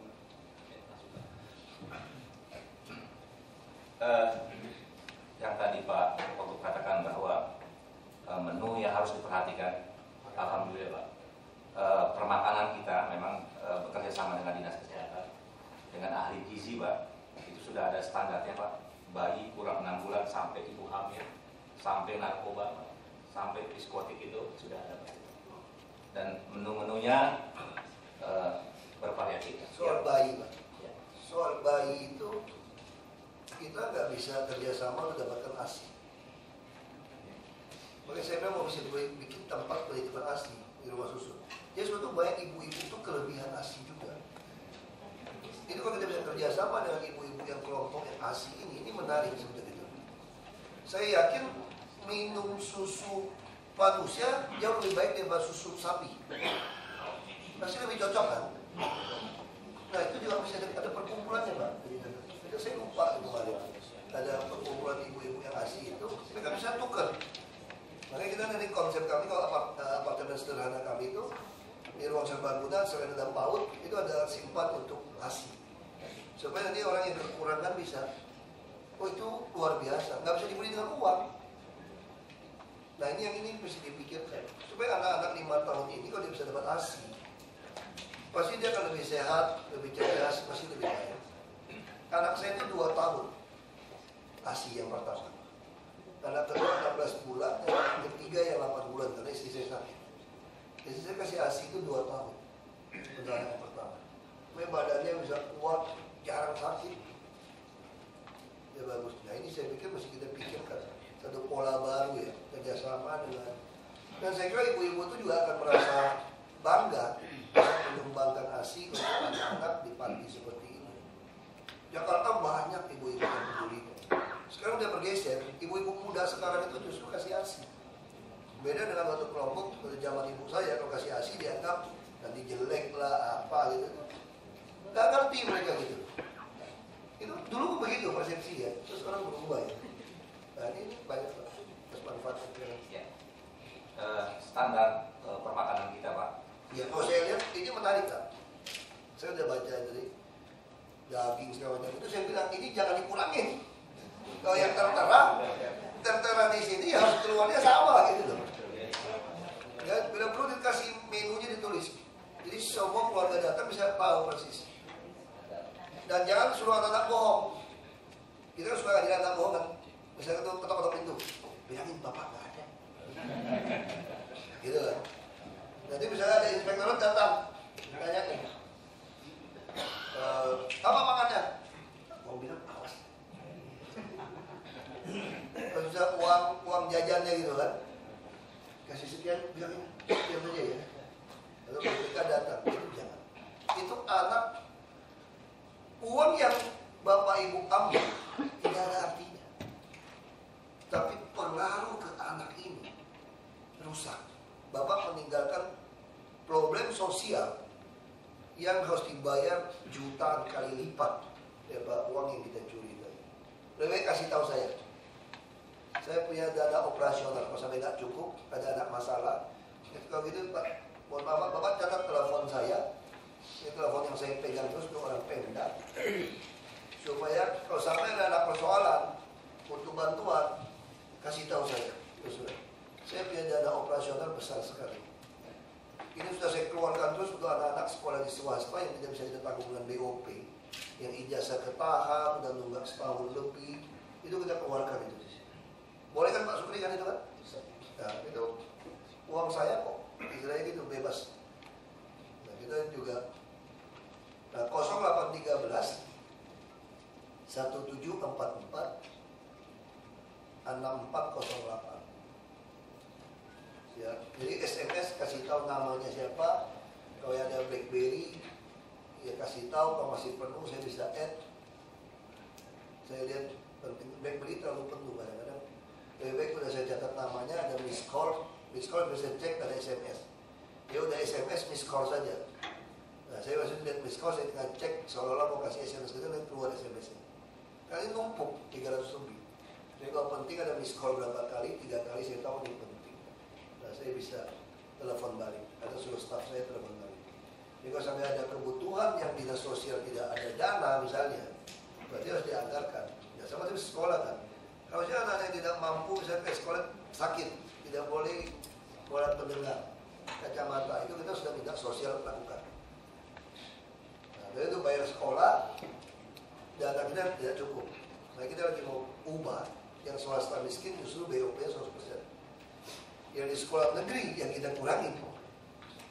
Yang tadi Pak Wagub katakan bahwa menu yang harus diperhatikan, alhamdulillah Pak, permakanan kita memang bekerja sama dengan Dinas Kesehatan, dengan ahli gizi, Pak. Itu sudah ada standarnya, Pak. Bayi kurang 6 bulan sampai ibu hamil, sampai narkoba, Pak, sampai psikotik itu sudah ada, Pak. Dan menu-menunya bervariasi. Soal bayi, Pak. Ya. Soal bayi itu kita nggak bisa kerjasama untuk dapatkan ASI. Makanya saya memang bisa bikin tempat penitipan ASI di rumah susu. Jadi sebetulnya banyak ibu-ibu itu kelebihan ASI juga. Itu kalau kita bisa kerjasama dengan ibu-ibu yang kelompok yang ASI ini menarik seperti itu. Saya yakin minum susu manusia jauh lebih baik daripada susu sapi. Pasti lebih cocok kan? Nah itu juga bisa ada perkumpulannya, Pak. Itu saya lupa kemarin. Ada perkumpulan ibu-ibu yang ASI itu, mereka bisa tukar. Makanya kita dari konsep kami kalau apartemen sederhana kami itu di ruang serbaguna selain ada PAUD itu ada simpan untuk ASI. Supaya nanti orang yang kekurangan bisa, oh itu luar biasa, nggak bisa dibeli dengan uang. Nah ini mesti dipikirkan supaya anak-anak 5 tahun ini kalau dia bisa dapat ASI, pasti dia akan lebih sehat, lebih cerdas, pasti lebih baik. Anak saya itu 2 tahun ASI yang pertama, anak kedua 16 bulan, yang ketiga yang 8 bulan karena istri saya sakit. Istri saya kasih ASI itu 2 tahun untuk anak yang pertama. Supaya badannya bisa kuat, jarang sakit. Ya bagus. Nah ini saya pikir mesti kita pikirkan satu pola baru ya, kerjasama dengan. Dan saya kira ibu-ibu itu juga akan merasa bangga bisa mengembangkan ASI untuk anak-anak di panti seperti ini. Jakarta banyak ibu-ibu yang peduli. Sekarang udah bergeser, ibu-ibu muda sekarang itu justru kasih ASI. Beda dengan waktu kelompok, pada zaman ibu saya kalau kasih ASI dianggap nanti jelek lah apa gitu. Gak ngerti mereka gitu. Itu dulu begitu persepsi ya, terus orang berubah ya. Nah ini banyak manfaatnya. Ya. Standar permakanan kita, Pak. Ya kalau saya lihat ini menarik, Pak. Saya udah baca dari daging segala macam itu, saya bilang ini jangan dikurangin. Kalau yang tertera di sini ya harus keluarnya sama gitu loh. Ya, bila perlu dikasih menunya ditulis. Jadi semua keluarga datang bisa tahu persis. Dan jangan suruh anak-anak bohong. Kita kan suka ngajarin anak bohong kan. Misalnya ketok-ketok pintu, bilangin bapak nggak ada. Gitu kan. Nanti misalnya ada inspektor datang, tanyain, apa makannya? Mau bilang awas. Kalau bisa uang jajannya gitu kan, kasih sekian, bilangin diam aja ya. Lalu mereka datang, itu jangan. yang harus dibayar jutaan kali lipat daripada uang yang kita curi tadi. Lebih baik kasih tahu saya punya dana operasional, kalau sampai nggak cukup, ada anak masalah. Kalau gitu Pak, mohon maaf Bapak catat telepon saya. Ini telepon yang saya pegang terus untuk orang Pemda, supaya kalau sampai ada persoalan untuk bantuan, kasih tahu saya. Saya punya dana operasional besar sekali. Ini sudah saya keluarkan terus untuk anak-anak sekolah di swasta yang tidak bisa kita tanggung dengan BOP, yang ijazah ketahan dan nunggak setahun lebih, itu kita keluarkan itu. Boleh kan Pak Supri kan itu kan? Nah, itu uang saya kok, istilahnya gitu bebas. Nah, kita juga 0813 1744 6408. Ya, jadi SMS kasih tahu namanya siapa, kalau ada BlackBerry, ya kasih tahu kalau masih penuh saya bisa add. Saya lihat penting BlackBerry terlalu penuh kadang-kadang. Lebih baik udah saya catat namanya, ada miss call bisa cek ada SMS. Ya udah SMS miss call saja. Nah, saya masih lihat miss call, saya tinggal cek seolah-olah mau kasih SMS gitu dan keluar SMS-nya. Kali numpuk 300 lebih. Jadi kalau penting ada miss call berapa kali, 3 kali saya tahu ini penting. Nah, saya bisa telepon balik atau suruh staff saya telepon balik. Jadi kalau sampai ada kebutuhan yang dinas sosial tidak ada dana misalnya, berarti harus dianggarkan. Ya sama seperti sekolah kan. Kalau anak yang tidak mampu misalnya ke sekolah sakit, tidak boleh bola pendengar, kacamata, itu kita sudah minta sosial lakukan. Nah, jadi itu bayar sekolah, dana kita tidak cukup. Nah, kita lagi mau ubah yang swasta miskin justru BOP 100%. Yang di sekolah negeri yang kita kurangi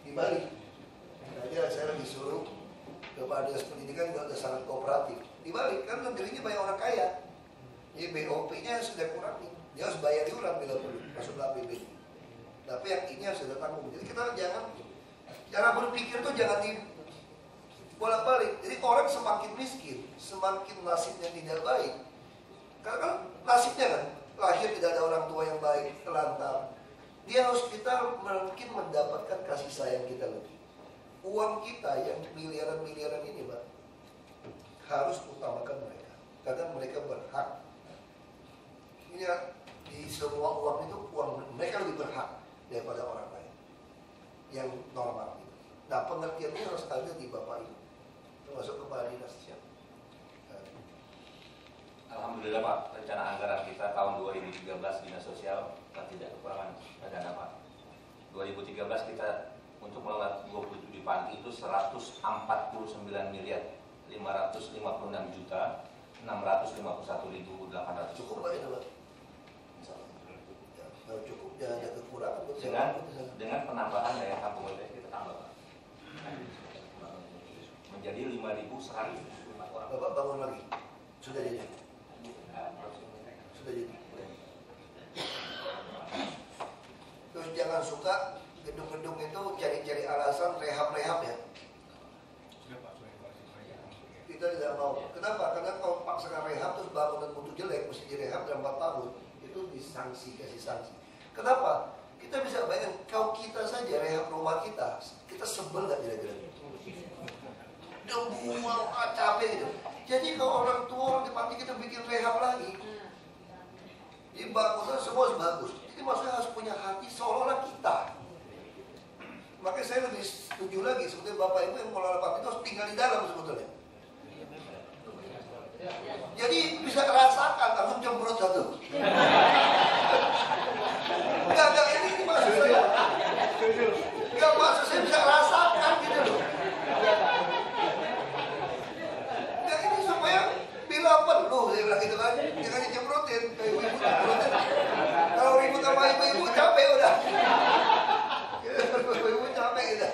dibalik. Nah, saya lagi suruh Kepala Dinas Pendidikan juga ada sangat kooperatif. Dibalik kan negerinya banyak orang kaya. Jadi BOP-nya sudah kurangi. Dia harus bayar iuran bila perlu masuk ke APBD. Tapi yang ini harus sudah tanggung. Jadi kita jangan cara berpikir tuh jangan di bolak-balik. Jadi orang semakin miskin, semakin nasibnya tidak baik. Karena kan nasibnya kan lahir tidak ada orang tua yang baik, telantar. Dia harus kita mungkin mendapatkan kasih sayang kita lebih. Uang kita yang miliaran-miliaran ini, Pak, harus utamakan mereka. Karena mereka berhak. Ini di semua uang itu uang mereka lebih berhak daripada orang lain yang normal. Nah, pengertiannya harus ada di Bapak Ibu, termasuk kepala dinas. Alhamdulillah Pak, rencana anggaran kita tahun 2013 Dinas Sosial tidak kekurangan dana Pak. 2013 kita untuk mengelola 27 panti itu 149 miliar 556 juta 651.800. Cukup Pak itu Pak? Kalau cukup jangan ada kekurangan. Dengan penambahan daya tampung WTS kita tambah Pak. Menjadi 5.100 orang. Bapak bangun lagi. Sudah jadi. Sudah jadi. Terus jangan suka gedung-gedung itu cari-cari alasan rehab-rehab ya. Kita tidak mau. Kenapa? Karena kalau paksakan rehab terus bangunan mutu jelek mesti direhab dalam 4 tahun. Itu disanksi, kasih sanksi. Kenapa? Kita bisa bayangkan kalau kita saja rehab rumah kita sebel nggak kira-kira? Debu, capek gitu. Jadi kalau orang tua orang di panti kita bikin rehab lagi, jadi bangunan semua harus bagus. Jadi maksudnya harus punya hati seolah-olah kita. Makanya saya lebih setuju lagi sebetulnya Bapak Ibu yang mengelola panti itu harus tinggal di dalam sebetulnya. Jadi bisa rasakan langsung jembrut satu. Enggak ini maksud saya. Enggak maksud saya bisa rasakan gitu loh. Enggak ini supaya bila perlu saya bilang gitu kan, jangan dijembrotin kayak ibu-ibu jembrotin. Kalau ribut sama ibu-ibu capek udah. Ibu-ibu capek gitu.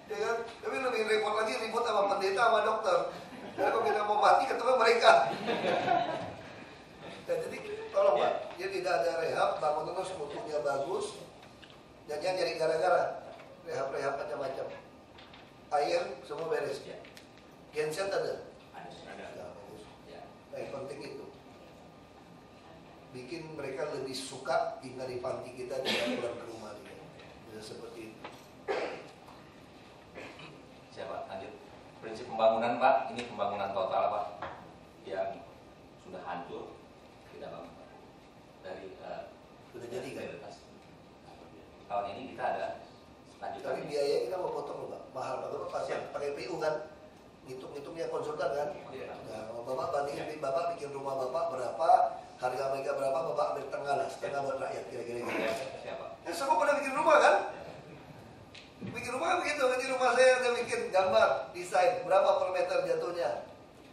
Ya kan? Tapi lebih repot lagi ribut sama pendeta sama dokter. Karena kalau kita mau mati ketemu mereka. Dan jadi tolong Pak, dia tidak ada rehab, bangun terus mutunya bagus. Dan jangan jadi gara-gara rehab-rehab macam-macam. Air semua beres. Genset ada? Ada. Bagus. Nah, yang penting itu bikin mereka lebih suka tinggal di panti kita dan pulang ke rumah dia. Bisa seperti itu. Siapa? pembangunan Pak, ini pembangunan total Pak yang sudah hancur tidak bangun Pak. Dari Sudah jadi kan? Tahun ini kita ada lanjutan. Tapi biaya kita mau potong loh Pak, mahal Pak. Bapak pasti pakai PU kan? Ngitung-ngitungnya konsultan kan? Iya. Nah, kalau Bapak bandingin, Bapak bikin rumah Bapak berapa, harga mereka berapa, Bapak ambil tengah lah, setengah buat rakyat kira-kira gitu. Siapa? Ya semua pada bikin rumah kan? Bikin rumah begitu, di rumah saya udah bikin gambar, desain, berapa per meter jatuhnya.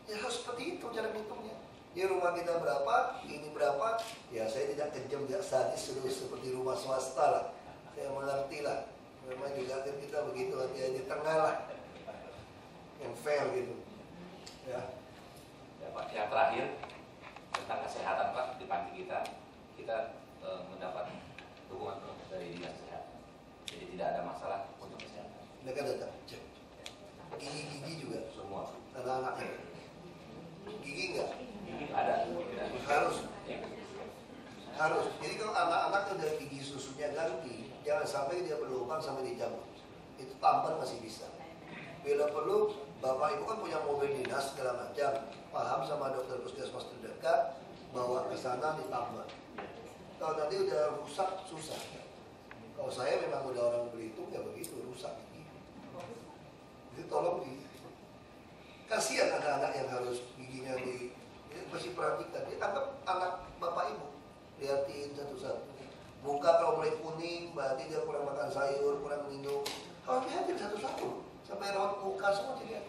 Ya harus seperti itu cara ngitungnya. Di rumah kita berapa, ini berapa, ya saya tidak kejam, tidak sadis seperti rumah swasta lah. Saya mengerti lah. Memang juga kita begitu, hati di tengah lah. Yang fair gitu. Ya. Ya Pak, yang terakhir tentang kesehatan Pak di panti kita mendapat dukungan penuh dari dinas kesehatan. Jadi tidak ada masalah untuk kesehatan. Mereka datang cek. Gigi juga Semua anak-anaknya. Gigi enggak? ini ada. Harus. Jadi kalau anak-anak udah gigi susunya ganti, jangan sampai dia berlubang sampai dicabut. Itu tampan masih bisa. Bila perlu, Bapak Ibu kan punya mobil dinas segala macam, paham sama dokter puskesmas terdekat, bawa ke sana ditambah. Kalau nanti udah rusak susah. Kalau saya memang udah orang Belitung ya begitu rusak gigi. Jadi tolong kasihan anak-anak yang harus giginya masih perhatikan. Dia anggap anak Bapak Ibu, lihatin satu-satu. Muka kalau mulai kuning, berarti dia kurang makan sayur, kurang minum. Harus lihatin satu-satu. Sampai rawat muka semua dilihat.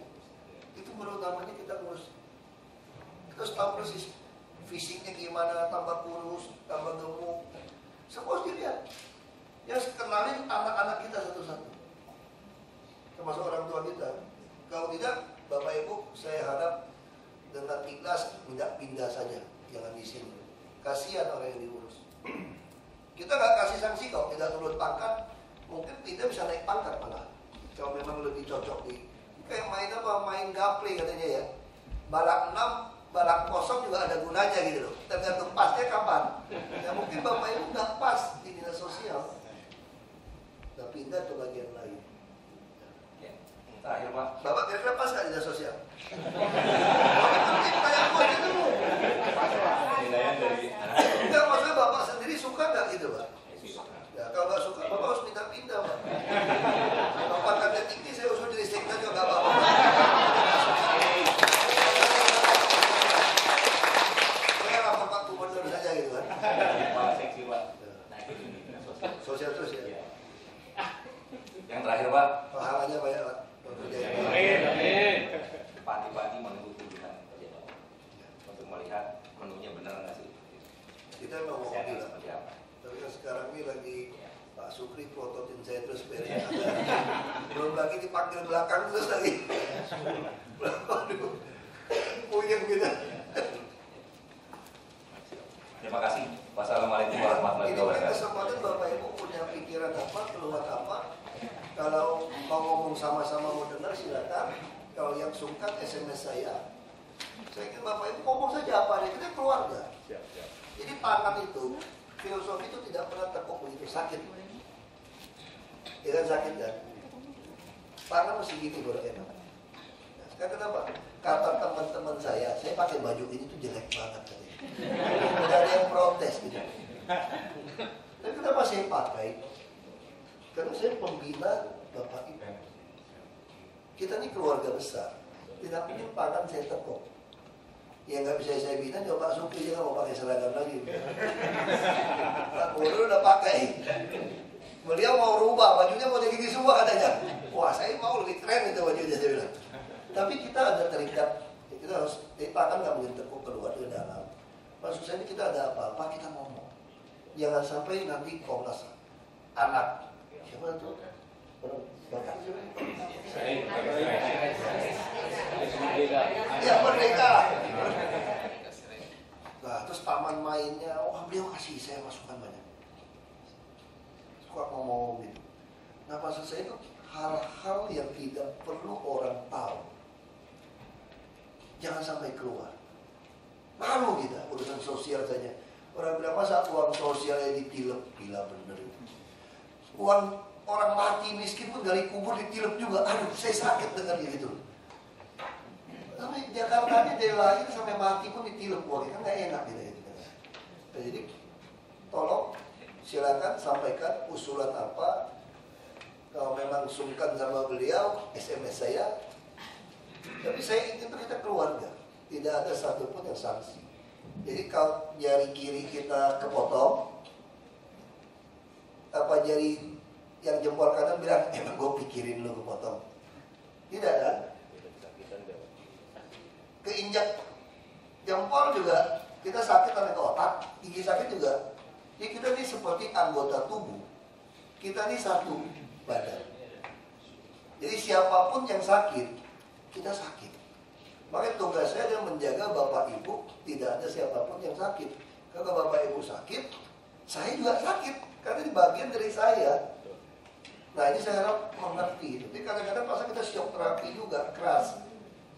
Itu baru namanya kita ngurus. Kita harus tahu persis fisiknya gimana, tambah kurus, tambah gemuk. Semua harus dilihat. Yang kenalin anak-anak kita satu-satu. Termasuk orang tua kita. Kalau tidak, Bapak Ibu, saya harap dengan ikhlas tidak pindah saja, jangan di sini. Kasihan orang yang diurus. Kita nggak kasih sanksi kalau tidak turun pangkat, mungkin tidak bisa naik pangkat malah. Kalau memang lebih cocok di kayak main apa, main gaple katanya ya. Balak 6, balak kosong juga ada gunanya gitu loh. Tergantung pasnya kapan. Ya mungkin Bapak Ibu nggak pas di dinas sosial, nggak pindah ke bagian lain. Terakhir Pak. Bapak kira-kira pas nggak dinas sosial? Kayak gue gitu. Penilaian dari Enggak, maksudnya Bapak sendiri suka nggak gitu Pak? Ya kalau nggak suka Bapak harus pindah-pindah Pak. Kalau pangkatnya tinggi saya usul jadi sekda juga nggak apa-apa. Saya lapor Pak Gubernur saja gitu kan. kepala seksi Pak. Nah itu dinas sosial. Sosial terus ya. Iya. Yang terakhir Pak. Pahalanya banyak Pak. Panti-panti menunggu kunjungan kerja Bapak untuk melihat menunya benar nggak sih? Kita memang mau Kesehatan bilang. seperti apa? Tapi kan sekarang ini lagi Pak Sukri prototin saya terus beres. Belum lagi dipanggil belakang terus lagi. Waduh, puyeng kita. Terima kasih. Wassalamualaikum warahmatullahi Ini wabarakatuh. kesempatan Bapak Ibu punya pikiran apa, keluhan apa. Kalau mau ngomong sama-sama mau dengar silakan. Kalau yang sungkan SMS saya. Saya kira Bapak Ibu ngomong saja apa adanya, kita keluarga. Jadi pangan itu, filosofi itu tidak pernah tekuk begitu sakit. Ya kan sakit kan? Pangan mesti gini baru enak. Nah, sekarang kenapa? Kata teman-teman saya pakai baju ini tuh jelek banget katanya. Tidak ada yang protes gitu. Tapi kenapa saya pakai? Karena saya pembina Bapak Ibu. Kita ini keluarga besar. Tidak mungkin pangan saya tekuk. Ya nggak bisa saya bina, coba Pak Sukri dia nggak mau pakai seragam lagi. Pak Gubernur udah pakai. Beliau mau rubah, bajunya mau digigi semua katanya. Wah saya mau lebih keren itu bajunya saya bilang. Tapi kita ada terikat, kita harus pangan nggak mungkin tekuk keluar ke dalam. Maksud saya ini kita ada apa-apa kita ngomong. Jangan sampai nanti Komnas anak siapa tuh? Bapak ya Merdeka. Nah terus taman mainnya, wah beliau kasih saya masukan banyak. Suka ngomong gitu. Nah maksud saya itu hal-hal yang tidak perlu orang tahu. Jangan sampai keluar. Malu kita urusan sosial saja. Orang bilang masa uang sosialnya ditilep, gila bener itu. Uang orang mati miskin pun dari kubur ditilep juga. Aduh, saya sakit dengar gitu. Jakarta ini dari lahir sampai mati pun ditilup, wah kan nggak enak gitu. Nah, jadi tolong silakan sampaikan usulan apa. Kalau memang sungkan sama beliau, SMS saya. Tapi saya ingin kita keluarga, tidak ada satupun yang sanksi. Jadi kalau jari kiri kita kepotong, apa jari yang jempol kanan bilang, emang gue pikirin lu kepotong. Tidak kan? Keinjak jempol juga kita sakit karena ke otak, gigi sakit juga. Jadi kita ini seperti anggota tubuh. Kita ini satu badan. Jadi siapapun yang sakit, kita sakit. Makanya tugas saya adalah menjaga Bapak Ibu tidak ada siapapun yang sakit. Kalau Bapak Ibu sakit, saya juga sakit karena ini bagian dari saya. Nah ini saya harap mengerti. Tapi kadang-kadang pas kita shock terapi juga keras.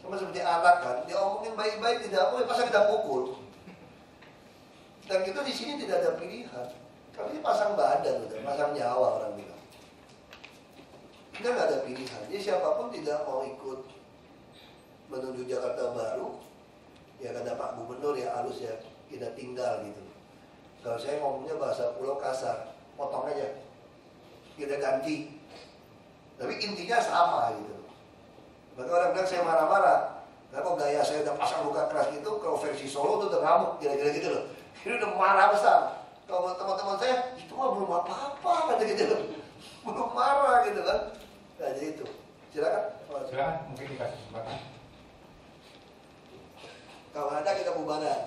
Sama seperti anak kan, dia omongin baik-baik tidak boleh, pasang kita pukul. Dan kita di sini tidak ada pilihan. Kami ini pasang badan, udah pasang nyawa orang bilang. Kita nggak ada pilihan. Jadi siapapun tidak mau ikut menuju Jakarta Baru, ya kata Pak Gubernur ya halus ya kita tinggal gitu. Kalau saya ngomongnya bahasa pulau kasar, potong aja, kita ganti. Tapi intinya sama gitu. Maka orang bilang saya marah-marah. Nah kok gaya saya udah pasang luka keras gitu, kalau versi Solo tuh udah ngamuk, kira-kira gitu loh. Ini udah marah besar. Kalau teman-teman saya, itu mah belum apa-apa kata gitu loh. Belum marah gitu kan. Nah jadi itu. Silakan. Silakan, mungkin dikasih kesempatan. Kalau ada kita bubaran.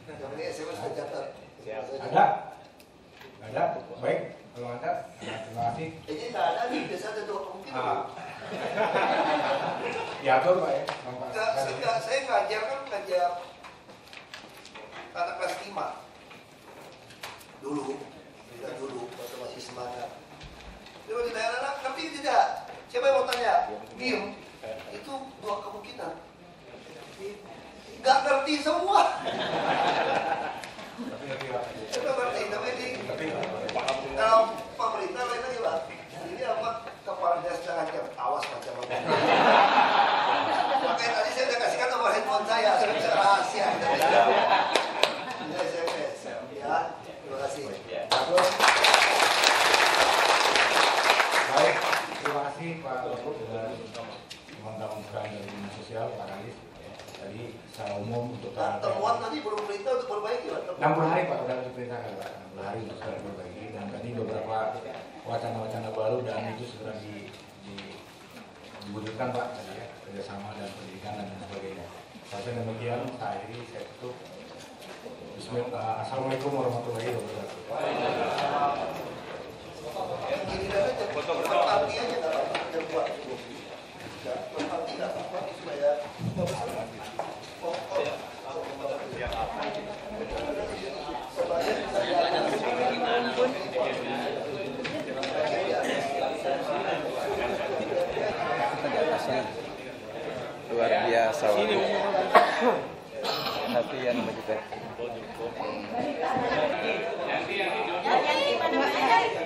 Yang penting SMS sudah catat. Ada? Ada? Baik. Kalau ada, terima kasih. Ini nggak ada nih, biasa ada dua mungkin. Diatur Pak ya. Saya ngajar kan ngajar anak kelas 5 dulu waktu masih semangat. Coba ditanya anak, ngerti tidak? Siapa yang mau tanya? Diem. Itu dua kemungkinan. Nggak ngerti semua. Coba ngerti, tapi ini kalau pemerintah lain lagi Pak. Ini apa? Kepala desa ngajar, awas macam-macam. Makanya tadi saya udah kasihkan nomor handphone saya rahasia. Ini SMS. Ya, terima kasih. Baik, terima kasih Pak Wagub dan teman-teman dari Dinas Sosial Pak Kalis. Tadi secara umum untuk temuan tadi belum perintah untuk perbaiki Pak. 60 hari Pak sudah diperintahkan Pak. 60 hari untuk segera perbaiki dan tadi beberapa wacana-wacana baru dan itu segera diwujudkan Pak tadi ya, kerjasama dan pendidikan dan sebagainya. Sampai demikian saya akhiri saya tutup. Bismillah. Assalamualaikum warahmatullahi wabarakatuh. Gini aja, berarti aja nggak apa-apa. Dan buat berarti nggak apa-apa supaya luar biasa hati yang begitu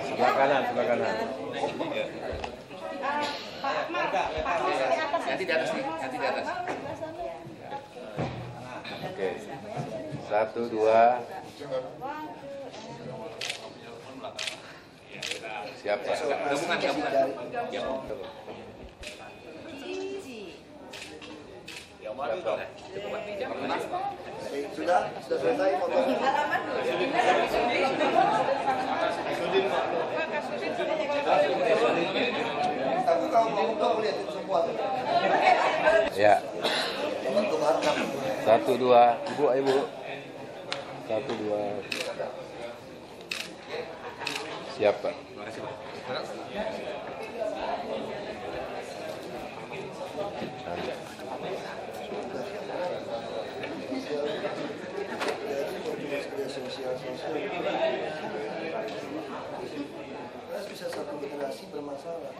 sebelah kanan Nanti di atas nih, nanti di atas. oke 1 2 siap Pak Gabungan. Ya. sudah selesai foto. Tapi kalau mau foto lihatin semua tuh. ya Untuk kebatam. 1 2 ibu 1 2 siap Pak Bisa satu generasi bermasalah.